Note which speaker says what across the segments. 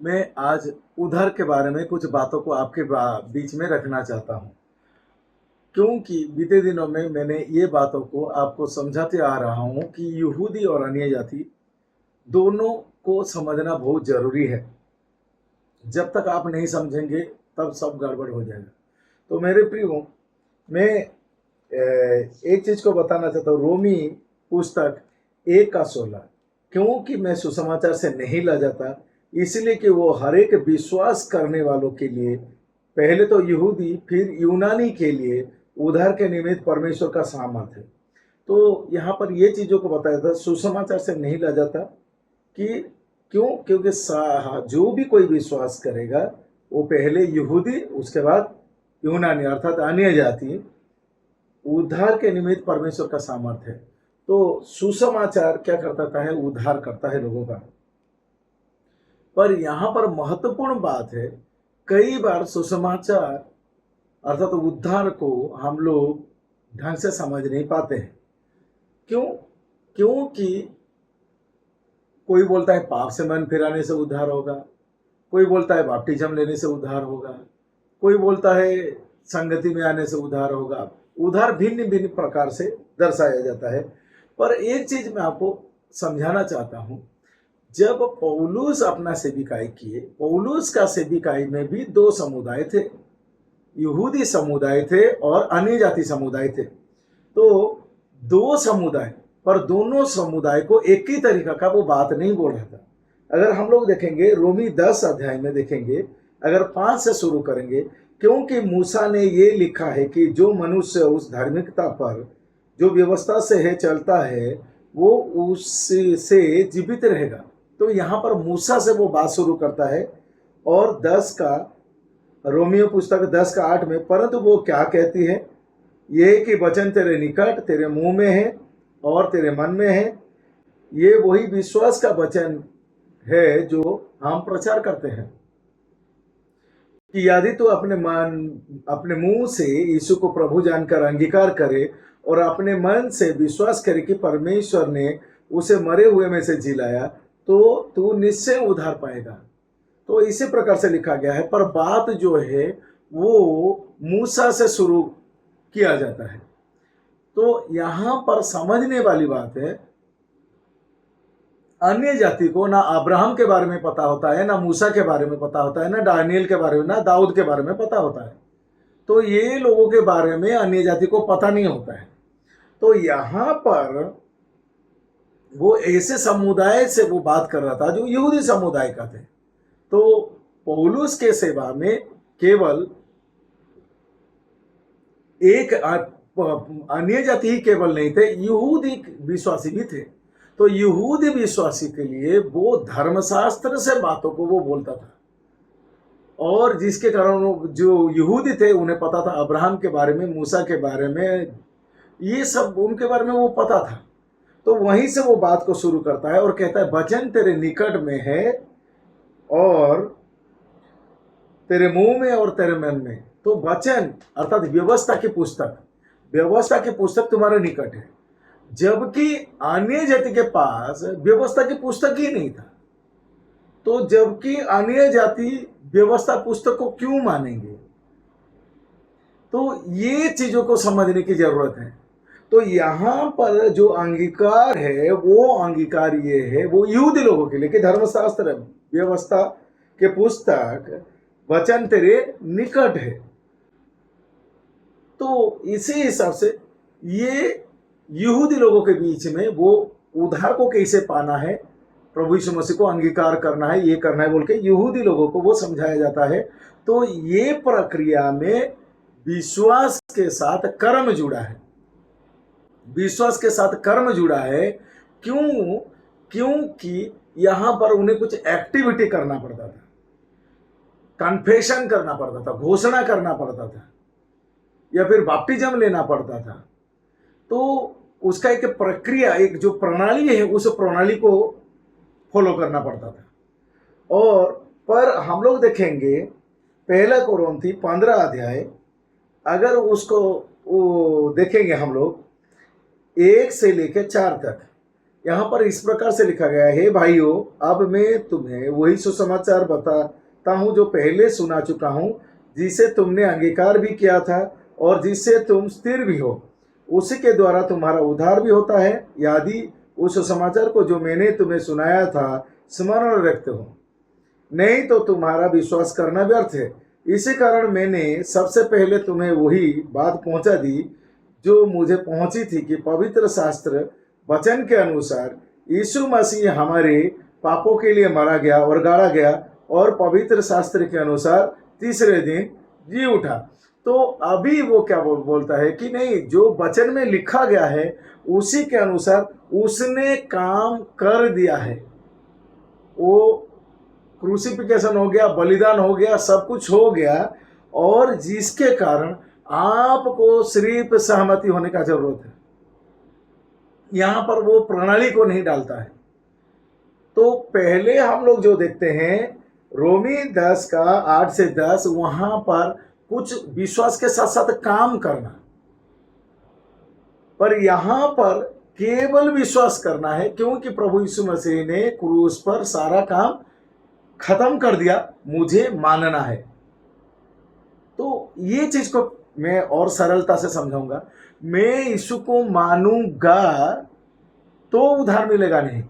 Speaker 1: मैं आज उधार के बारे में कुछ बातों को आपके बीच में रखना चाहता हूँ, क्योंकि बीते दिनों में मैंने ये बातों को आपको समझाते आ रहा हूँ कि यहूदी और अन्य जाति दोनों को समझना बहुत ज़रूरी है। जब तक आप नहीं समझेंगे तब सब गड़बड़ हो जाएगा। तो मेरे प्रियो, मैं एक चीज़ को बताना चाहता हूँ। रोमी पुस्तक 1 का 16, क्योंकि मैं सुसमाचार से नहीं ला जाता, इसलिए कि वो हर एक विश्वास करने वालों के लिए, पहले तो यहूदी फिर यूनानी के लिए उद्धार के निमित्त परमेश्वर का सामर्थ है। तो यहाँ पर ये चीज़ों को बताया था, सुसमाचार से नहीं ला जाता कि क्यों, क्योंकि जो भी कोई विश्वास करेगा वो पहले यहूदी, उसके बाद यूनानी अर्थात अन्य जाति, उद्धार के निमित्त परमेश्वर का सामर्थ्य है। तो सुसमाचार क्या करता है? उद्धार करता है लोगों का। पर यहाँ पर महत्वपूर्ण बात है, कई बार सुसमाचार अर्थात उद्धार को हम लोग ढंग से समझ नहीं पाते हैं। क्यों? क्योंकि कोई बोलता है पाप से मन फिराने से उद्धार होगा, कोई बोलता है बपतिस्म लेने से उद्धार होगा, कोई बोलता है संगति में आने से उद्धार होगा। उद्धार भिन्न भिन्न प्रकार से दर्शाया जाता है। पर एक चीज मैं आपको समझाना चाहता हूं, जब पौलुस अपना सेविकाई किए, पौलुस का सेविकाई में भी दो समुदाय थे, यहूदी समुदाय थे और अन्य जाति समुदाय थे। तो दो समुदाय, पर दोनों समुदाय को एक ही तरीका का वो बात नहीं बोल रहा था। अगर हम लोग देखेंगे रोमी 10 अध्याय में देखेंगे, अगर 5 से शुरू करेंगे, क्योंकि मूसा ने ये लिखा है कि जो मनुष्य उस धार्मिकता पर जो व्यवस्था से है चलता है, वो उससे जीवित रहेगा। तो यहाँ पर मूसा से वो बात शुरू करता है। और 10 का रोमियो पुस्तक 10 का 8 में, परंतु वो क्या कहती है? ये कि वचन तेरे निकट, तेरे मुंह में है और तेरे मन में है। ये वही विश्वास का वचन है जो हम प्रचार करते हैं कि यदि तो अपने मुंह से यीशु को प्रभु जानकर अंगीकार करे और अपने मन से विश्वास करे कि परमेश्वर ने उसे मरे हुए में से जिलाया, तो तू निश्चय उद्धार पाएगा। तो इसी प्रकार से लिखा गया है। पर बात जो है वो मूसा से शुरू किया जाता है। तो यहां पर समझने वाली बात है, अन्य जाति को ना अब्राहम के बारे में पता होता है, ना मूसा के बारे में पता होता है, ना दानियल के बारे में, ना दाऊद के बारे में पता होता है। तो ये लोगों के बारे में अन्य जाति को पता नहीं होता है। तो यहां पर वो ऐसे समुदाय से वो बात कर रहा था जो यहूदी समुदाय का थे। तो पौलुस के सेवा में केवल एक अन्य जाति ही केवल नहीं थे, यहूदी विश्वासी भी थे। तो यहूदी विश्वासी के लिए वो धर्मशास्त्र से बातों को वो बोलता था, और जिसके कारण जो यहूदी थे उन्हें पता था अब्राहम के बारे में, मूसा के बारे में, ये सब उनके बारे में वो पता था। तो वहीं से वो बात को शुरू करता है और कहता है वचन तेरे निकट में है और तेरे मुंह में और तेरे मन में। तो वचन अर्थात व्यवस्था की पुस्तक, व्यवस्था की पुस्तक तुम्हारे निकट है, जबकि अन्य जाति के पास व्यवस्था की पुस्तक ही नहीं था। तो जबकि अन्य जाति व्यवस्था पुस्तक को क्यों मानेंगे? तो ये चीजों को समझने की जरूरत है। तो यहां पर जो अंगीकार है वो अंगीकार ये है, वो यहूदी लोगों के लिए कि धर्मशास्त्र व्यवस्था के पुस्तक वचन तेरे निकट है। तो इसी हिसाब से ये यहूदी लोगों के बीच में वो उद्धार को कैसे पाना है, प्रभु यीशु मसीह को अंगीकार करना है, ये करना है बोल के यहूदी लोगों को वो समझाया जाता है। तो ये प्रक्रिया में विश्वास के साथ कर्म जुड़ा है, विश्वास के साथ कर्म जुड़ा है। क्यों? क्योंकि यहां पर उन्हें कुछ एक्टिविटी करना पड़ता था, कन्फेशन करना पड़ता था, घोषणा करना पड़ता था, या फिर बपतिस्म लेना पड़ता था। तो उसका एक प्रक्रिया, एक जो प्रणाली है, उस प्रणाली को फॉलो करना पड़ता था। और पर हम लोग देखेंगे 1 कोरिन्थी 15 अध्याय, अगर उसको देखेंगे हम लोग 1 से लेकर 4 तक, यहाँ पर इस प्रकार से लिखा गया है, हे भाइयों, अब मैं तुम्हें वही सुसमाचार बताता हूँ जो पहले सुना चुका हूँ, जिसे तुमने अंगीकार भी किया था और जिससे तुम स्थिर भी हो। उसी के द्वारा तुम्हारा उद्धार भी होता है, यदि उस समाचार को जो मैंने तुम्हें सुनाया था स्मरण रखते हो। नहीं तो तुम्हारा विश्वास करना व्यर्थ है। इसी कारण मैंने सबसे पहले तुम्हें वही बात पहुंचा दी जो मुझे पहुंची थी, कि पवित्र शास्त्र वचन के अनुसार यीशु मसीह हमारे पापों के लिए मारा गया और गाड़ा गया, और पवित्र शास्त्र के अनुसार तीसरे दिन जी उठा। तो अभी वो क्या बोलता है कि नहीं, जो वचन में लिखा गया है उसी के अनुसार उसने काम कर दिया है। वो क्रूसिफिकेशन हो गया, बलिदान हो गया, सब कुछ हो गया, और जिसके कारण आपको सिर्फ सहमति होने का जरूरत है। यहां पर वो प्रणाली को नहीं डालता है। तो पहले हम लोग जो देखते हैं रोमी 10 का 8 से 10, वहां पर कुछ विश्वास के साथ साथ काम करना, पर यहां पर केवल विश्वास करना है, क्योंकि प्रभु यीशु मसीह ने क्रूस पर सारा काम खत्म कर दिया, मुझे मानना है। तो ये चीज को मैं और सरलता से समझाऊंगा। मैं यीशु को मानूंगा तो उधार मिलेगा नहीं,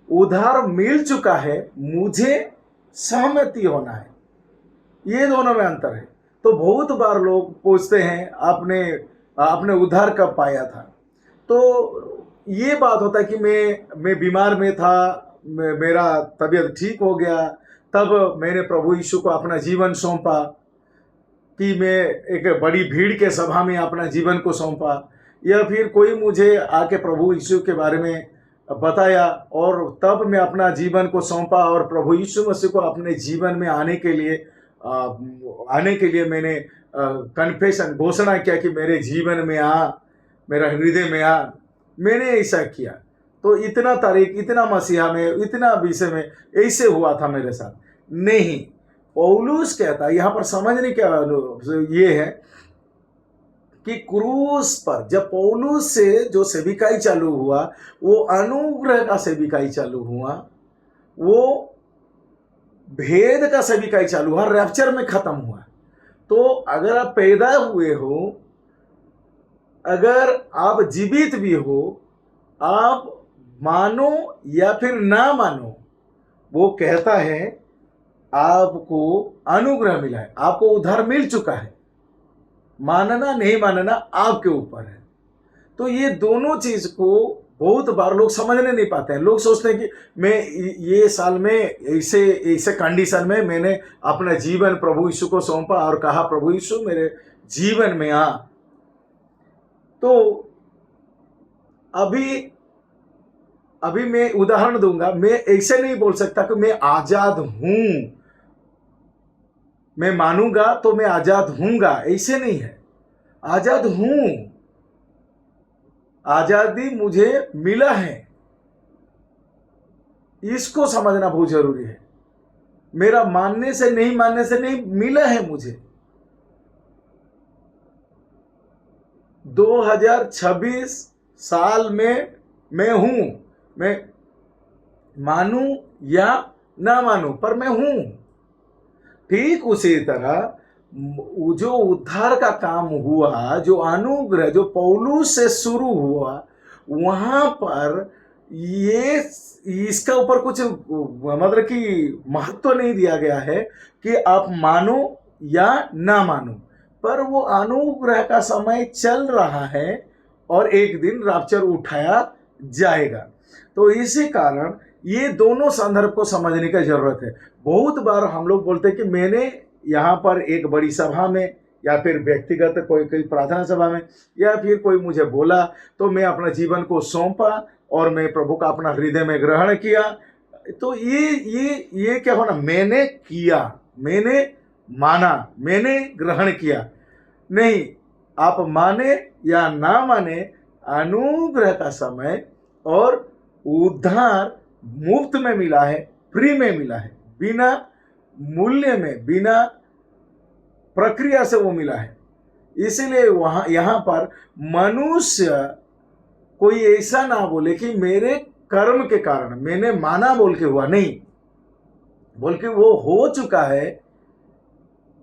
Speaker 1: उधार मिल चुका है, मुझे सहमति होना है। ये दोनों में अंतर है। तो बहुत बार लोग पूछते हैं आपने आपने उधार कब पाया था। तो ये बात होता है कि मैं बीमार में था, मेरा तबीयत ठीक हो गया, तब मैंने प्रभु यीशु को अपना जीवन सौंपा, कि मैं एक बड़ी भीड़ के सभा में अपना जीवन को सौंपा, या फिर कोई मुझे आके प्रभु यीशु के बारे में बताया और तब मैं अपना जीवन को सौंपा और प्रभु यीशु मसीह को अपने जीवन में आने के लिए मैंने कन्फेशन घोषणा किया कि मेरे जीवन में आ, मेरा हृदय में आ। मैंने ऐसा किया, तो इतना तारीख, इतना मसीहा में, इतना विषय में ऐसे हुआ था मेरे साथ। नहीं, पौलुस कहता है, यहां पर समझने क्या ये है कि क्रूस पर जब पौलुस से जो सेविकाई चालू हुआ, वो अनुग्रह का सेविकाई चालू हुआ, वो भेद का सेविकाई चालू हुआ, रैप्चर में खत्म हुआ। तो अगर आप पैदा हुए हो, अगर आप जीवित भी हो, आप मानो या फिर ना मानो, वो कहता है आपको अनुग्रह मिला है, आपको उद्धार मिल चुका है। मानना नहीं मानना आपके ऊपर है। तो ये दोनों चीज को बहुत बार लोग समझने नहीं पाते हैं। लोग सोचते हैं कि मैं ये साल में ऐसे कंडीशन में मैंने अपना जीवन प्रभु यीशु को सौंपा और कहा, प्रभु यीशु मेरे जीवन में आ। तो अभी मैं उदाहरण दूंगा। मैं ऐसे नहीं बोल सकता कि मैं आजाद हूं, मैं मानूंगा तो मैं आजाद हूंगा, ऐसे नहीं है। आजाद हूं, आजादी मुझे मिला है, इसको समझना बहुत जरूरी है। मेरा मानने से नहीं मिला है मुझे। 2026 साल में मैं हूं, मैं मानूं या ना मानूं, पर मैं हूं। ठीक उसी तरह जो उद्धार का काम हुआ, जो अनुग्रह जो पौलुस से शुरू हुआ, वहां पर ये इसका ऊपर कुछ मतलब कि महत्व नहीं दिया गया है कि आप मानो या ना मानो, पर वो अनुग्रह का समय चल रहा है और एक दिन रैप्चर उठाया जाएगा। तो इसी कारण ये दोनों संदर्भ को समझने की जरूरत है। बहुत बार हम लोग बोलते हैं कि मैंने यहाँ पर एक बड़ी सभा में या फिर व्यक्तिगत कोई प्रार्थना सभा में या फिर कोई मुझे बोला तो मैं अपना जीवन को सौंपा और मैं प्रभु का अपना हृदय में ग्रहण किया। तो ये क्या होना, मैंने किया, मैंने माना, मैंने ग्रहण किया। नहीं, आप माने या ना माने, अनुग्रह का समय और उद्धार मुफ्त में मिला है, फ्री में मिला है, बिना मूल्य में, बिना प्रक्रिया से वो मिला है। इसीलिए यहाँ पर मनुष्य कोई ऐसा ना बोले कि मेरे कर्म के कारण, मैंने माना बोल के हुआ नहीं, बोल के वो हो चुका है।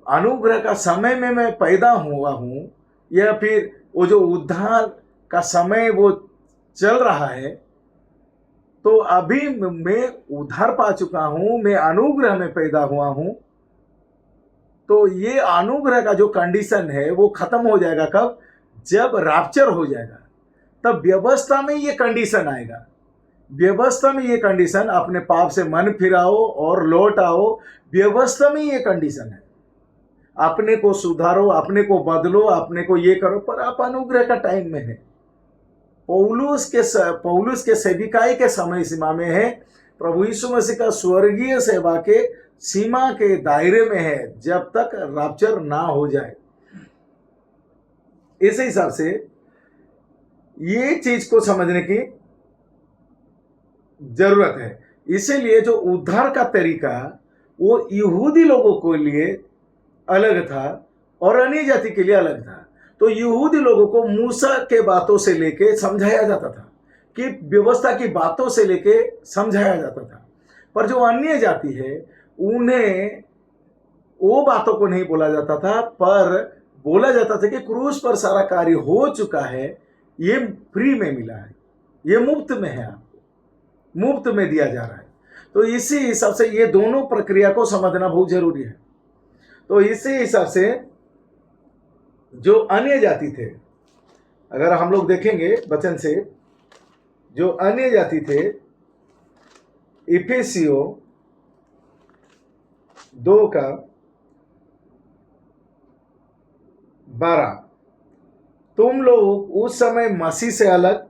Speaker 1: अनुग्रह का समय में मैं पैदा हुआ हूं, या फिर वो जो उद्धार का समय वो चल रहा है, तो अभी मैं उद्धार पा चुका हूं, मैं अनुग्रह में पैदा हुआ हूं। तो ये अनुग्रह का जो कंडीशन है वो खत्म हो जाएगा कब? जब रैप्चर हो जाएगा, तब व्यवस्था में ये कंडीशन आएगा। व्यवस्था में ये कंडीशन, अपने पाप से मन फिराओ और लौट आओ, व्यवस्था में ये कंडीशन है। अपने को सुधारो, अपने को बदलो, अपने को ये करो, पर आप अनुग्रह का टाइम में है। पौलुस के सेविकाई के समय सीमा में है। प्रभु यीशु मसीह का स्वर्गीय सेवा के सीमा के दायरे में है, जब तक रैप्चर ना हो जाए। इस हिसाब से ये चीज को समझने की जरूरत है। इसीलिए जो उद्धार का तरीका वो यहूदी लोगों के लिए अलग था और अन्य जाति के लिए अलग था। तो यहूदी लोगों को मूसा के बातों से लेके समझाया जाता था, कि व्यवस्था की बातों से लेके समझाया जाता था। पर जो अन्य जाति है उन्हें वो बातों को नहीं बोला जाता था, पर बोला जाता था कि क्रूस पर सारा कार्य हो चुका है, ये फ्री में मिला है, ये मुफ्त में है, आपको मुफ्त में दिया जा रहा है। तो इसी हिसाब से ये दोनों प्रक्रिया को समझना बहुत जरूरी है। तो इसी हिसाब से जो अन्य जाति थे, अगर हम लोग देखेंगे वचन से, जो अन्य जाति थे, इफिसियों 2:12, तुम लोग उस समय मसीह से अलग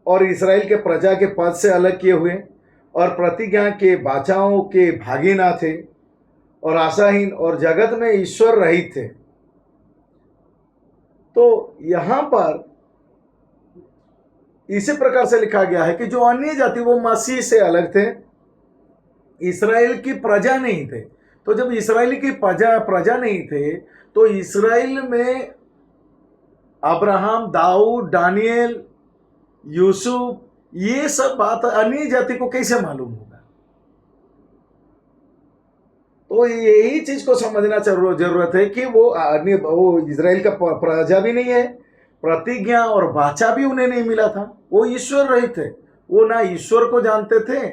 Speaker 1: और इस्राएल के प्रजा के पद से अलग किए हुए और प्रतिज्ञा के बाचाओं के भागी ना थे और आशाहीन और जगत में ईश्वर रहित थे। तो यहां पर इसी प्रकार से लिखा गया है कि जो अन्य जाति वो मसीह से अलग थे, इस्राएल की प्रजा नहीं थे। तो जब इस्राएल की प्रजा नहीं थे, तो इस्राएल में अब्राहम, दाऊद, दानियल, यूसुफ, ये सब बात अन्य जाति को कैसे मालूम होगा? तो यही चीज को समझना जरूरत है कि वो इजराइल का प्रजा भी नहीं है, प्रतिज्ञा और वाचा भी उन्हें नहीं मिला था। वो ईश्वर रहित थे, वो ना ईश्वर को जानते थे,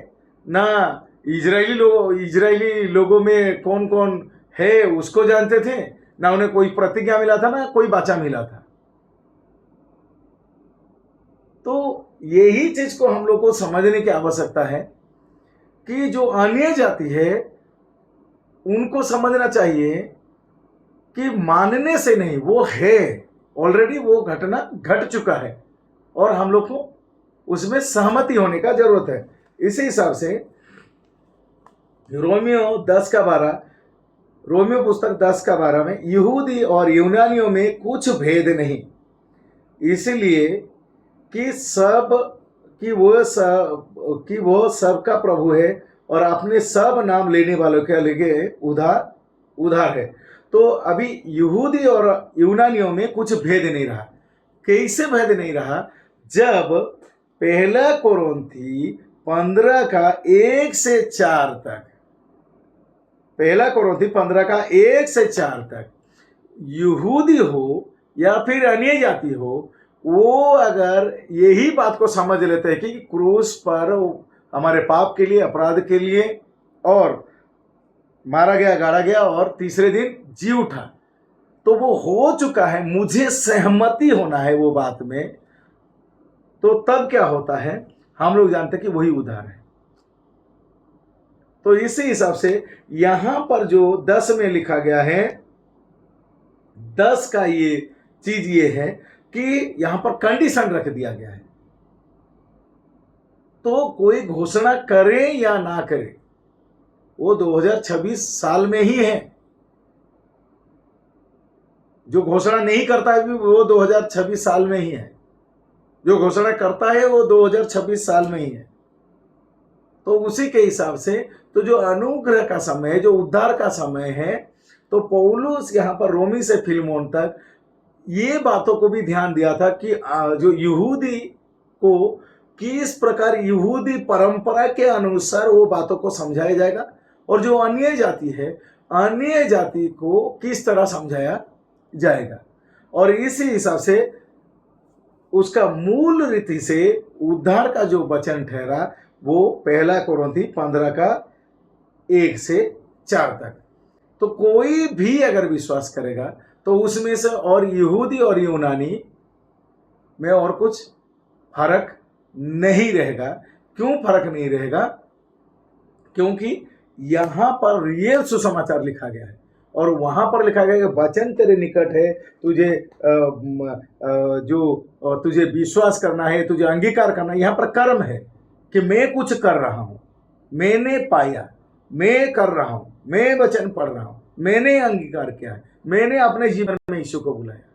Speaker 1: ना इजरायली लोगों में कौन कौन है उसको जानते थे, ना उन्हें कोई प्रतिज्ञा मिला था, ना कोई वाचा मिला था। तो यही चीज को हम लोग को समझने की आवश्यकता है कि जो अन्य जाति है उनको समझना चाहिए कि मानने से नहीं, वो है ऑलरेडी, वो घटना घट चुका है और हम लोग को उसमें सहमति होने का जरूरत है। इसी हिसाब से रोमियो पुस्तक 10:12 में, यहूदी और यूनानियों में कुछ भेद नहीं, इसलिए कि वो सबका प्रभु है और अपने सब नाम लेने वालों के लिए उधार है। तो अभी यहूदी और यूनानियों में कुछ भेद नहीं रहा। कैसे भेद नहीं रहा? जब 1 कोरिन्थी 15:1-4 तक, 1 कोरिन्थी 15:1-4 तक यहूदी हो या फिर अन्य जाति हो, वो अगर यही बात को समझ लेते हैं कि क्रूस पर हमारे पाप के लिए, अपराध के लिए और मारा गया, गाड़ा गया और तीसरे दिन जी उठा, तो वो हो चुका है, मुझे सहमति होना है वो बात में, तो तब क्या होता है? हम लोग जानते हैं कि वही उद्धार है। तो इसी हिसाब से यहां पर जो 10 में लिखा गया है, 10 का ये चीज ये है कि यहां पर कंडीशन रख दिया गया है। तो कोई घोषणा करे या ना करे, वो 2026 साल में ही है। जो घोषणा नहीं करता है वो 2026 साल में ही है, जो घोषणा करता है वो 2026 साल में ही है। तो उसी के हिसाब से तो जो अनुग्रह का समय है, जो उद्धार का समय है, तो पौलुस यहां पर रोमी से फिलमोन तक ये बातों को भी ध्यान दिया था कि जो यहूदी को किस प्रकार यहूदी परंपरा के अनुसार वो बातों को समझाया जाएगा, और जो अन्य जाति है, अन्य जाति को किस तरह समझाया जाएगा। और इसी हिसाब से उसका मूल रीति से उद्धार का जो वचन ठहरा वो 1 कोरिन्थी 15 का 1 से 4 तक। तो कोई भी अगर विश्वास करेगा तो उसमें से और यहूदी और यूनानी में और कुछ फर्क नहीं रहेगा। क्यों फर्क नहीं रहेगा? क्योंकि यहां पर रियल सुसमाचार लिखा गया है और वहां पर लिखा गया है वचन तेरे निकट है, तुझे जो तुझे विश्वास करना है, तुझे अंगीकार करना है। यहां पर कर्म है कि मैं कुछ कर रहा हूं, मैंने पाया, मैं कर रहा हूं, मैं वचन पढ़ रहा हूं, मैंने अंगीकार किया है, मैंने अपने जीवन में यीशु को बुलाया।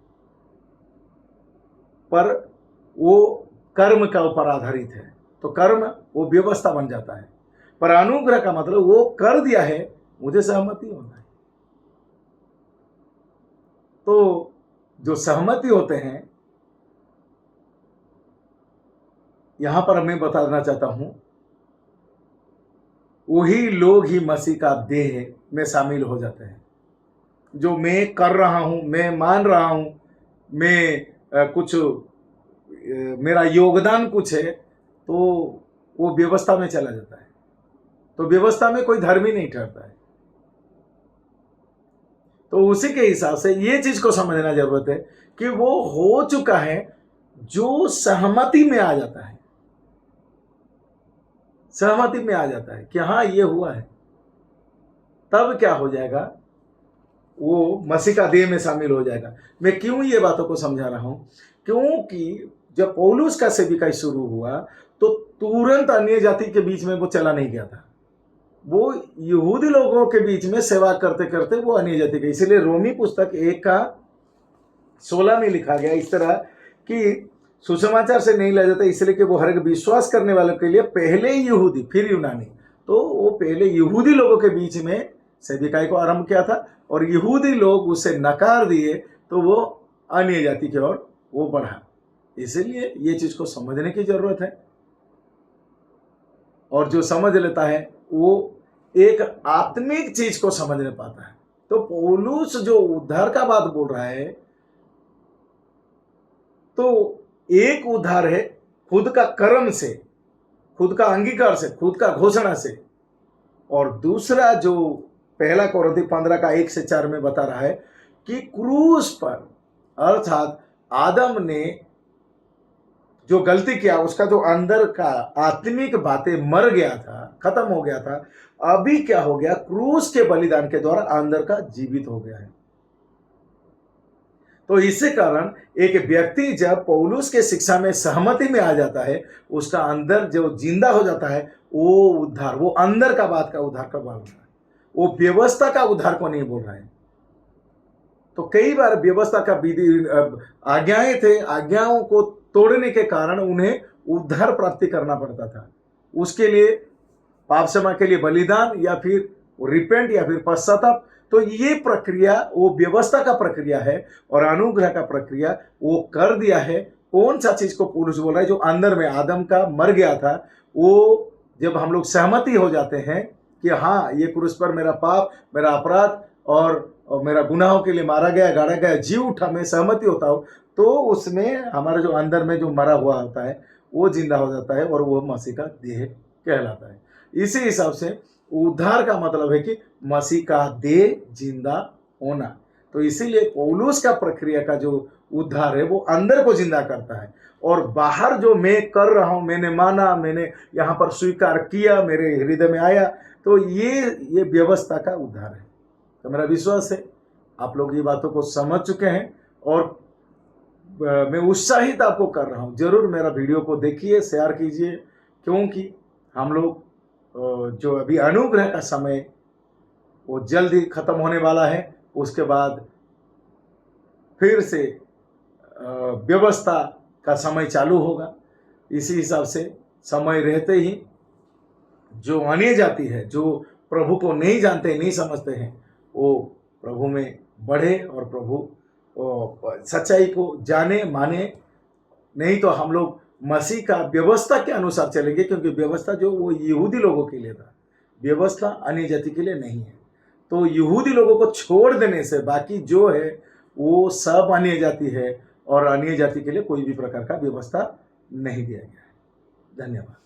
Speaker 1: पर वो कर्म का ऊपर आधारित है, तो कर्म वो व्यवस्था बन जाता है। पर अनुग्रह का मतलब वो कर दिया है, मुझे सहमति होना है। तो जो सहमति होते हैं, यहां पर मैं बताना चाहता हूं, वही लोग ही मसीह का देह में शामिल हो जाते हैं। जो मैं कर रहा हूं, मैं मान रहा हूं, मैं कुछ मेरा योगदान कुछ है, तो वो व्यवस्था में चला जाता है। तो व्यवस्था में कोई धर्मी नहीं ठहरता है। तो उसी के हिसाब से ये चीज को समझना जरूरत है कि वो हो चुका है जो सहमति में आ जाता है। सहमति में आ जाता है कि हाँ ये हुआ है, तब क्या हो जाएगा? वो मसीह का देह में शामिल हो जाएगा। मैं क्यों ये बातों को समझा रहा हूं? क्योंकि जब पौलुस का सेविकाई शुरू हुआ तो तुरंत अन्य जाति के बीच में वो चला नहीं गया था। वो यहूदी लोगों के बीच में सेवा करते करते वो अन्य जाति के, इसलिए रोमी पुस्तक 1 का 16 में लिखा गया इस तरह कि सुसमाचार से नहीं लिया जाता, इसलिए कि वो हर एक विश्वास करने वालों के लिए पहले यहूदी फिर यूनानी। तो वो पहले यहूदी लोगों के बीच में सेविकाई को आरंभ किया था और यहूदी लोग उसे नकार दिए, तो वो अन्य जाति की ओर वो बढ़ा। इसलिए ये चीज को समझने की जरूरत है, और जो समझ लेता है वो एक आत्मिक चीज को समझने पाता है। तो पौलुस जो उद्धार का बात बोल रहा है, तो एक उद्धार है खुद का कर्म से, खुद का अंगीकार से, खुद का घोषणा से, और दूसरा जो 1 कोरिन्थी 15 का 1 से 4 में बता रहा है कि क्रूस पर, अर्थात आदम ने जो गलती किया उसका जो अंदर का आत्मिक बातें मर गया था, खत्म हो गया था, अभी क्या हो गया? क्रूस के बलिदान के द्वारा अंदर का जीवित हो गया है। तो इसी कारण एक व्यक्ति जब पौलुस के शिक्षा में सहमति में आ जाता है, उसका अंदर जो जिंदा हो जाता है, वो उद्धार, वो अंदर का बात का उद्धार का बोल रहा है, वो व्यवस्था का उद्धार को नहीं बोल रहा है। तो कई बार व्यवस्था का विधि आज्ञाएं थे, आज्ञाओं को तोड़ने के कारण उन्हें उद्धार प्राप्ति करना पड़ता था। उसके लिए पाप क्षमा के लिए बलिदान या फिर रिपेंट या फिर पश्चाताप। तो ये प्रक्रिया वो व्यवस्था का प्रक्रिया है, और अनुग्रह का प्रक्रिया वो कर दिया है। कौन सा चीज को पौलुस बोल रहा है? जो अंदर में आदम का मर गया था, वो जब हम लोग सहमति हो जाते हैं कि हाँ ये क्रूस पर मेरा पाप, मेरा अपराध और मेरा गुनाहों के लिए मारा गया, गाड़ा गया, जी उठा, मैं सहमति होता हूँ, तो उसमें हमारा जो अंदर में जो मरा हुआ होता है वो जिंदा हो जाता है और वो मसीह का देह कहलाता है। इसी हिसाब से उद्धार का मतलब है कि मसीह का देह जिंदा होना। तो इसीलिए पौलुस का प्रक्रिया का जो उद्धार है वो अंदर को जिंदा करता है, और बाहर जो मैं कर रहा हूं, मैंने माना, मैंने यहाँ पर स्वीकार किया, मेरे हृदय में आया, तो ये व्यवस्था का उद्धार है। तो मेरा विश्वास है आप लोग ये बातों को समझ चुके हैं, और मैं उत्साहित आपको कर रहा हूँ, जरूर मेरा वीडियो को देखिए, शेयर कीजिए, क्योंकि हम लोग जो अभी अनुग्रह का समय वो जल्द ही खत्म होने वाला है। उसके बाद फिर से व्यवस्था का समय चालू होगा। इसी हिसाब से समय रहते ही जो अन्य जाति है, जो प्रभु को नहीं जानते, नहीं समझते हैं, वो प्रभु में बढ़े और प्रभु सच्चाई को जाने, माने। नहीं तो हम लोग मसीह का व्यवस्था के अनुसार चलेंगे, क्योंकि व्यवस्था जो वो यहूदी लोगों के लिए था, व्यवस्था अन्य जाति के लिए नहीं है। तो यहूदी लोगों को छोड़ देने से बाकी जो है वो सब अन्य जाति है, और अन्य जाति के लिए कोई भी प्रकार का व्यवस्था नहीं दिया गया है। धन्यवाद।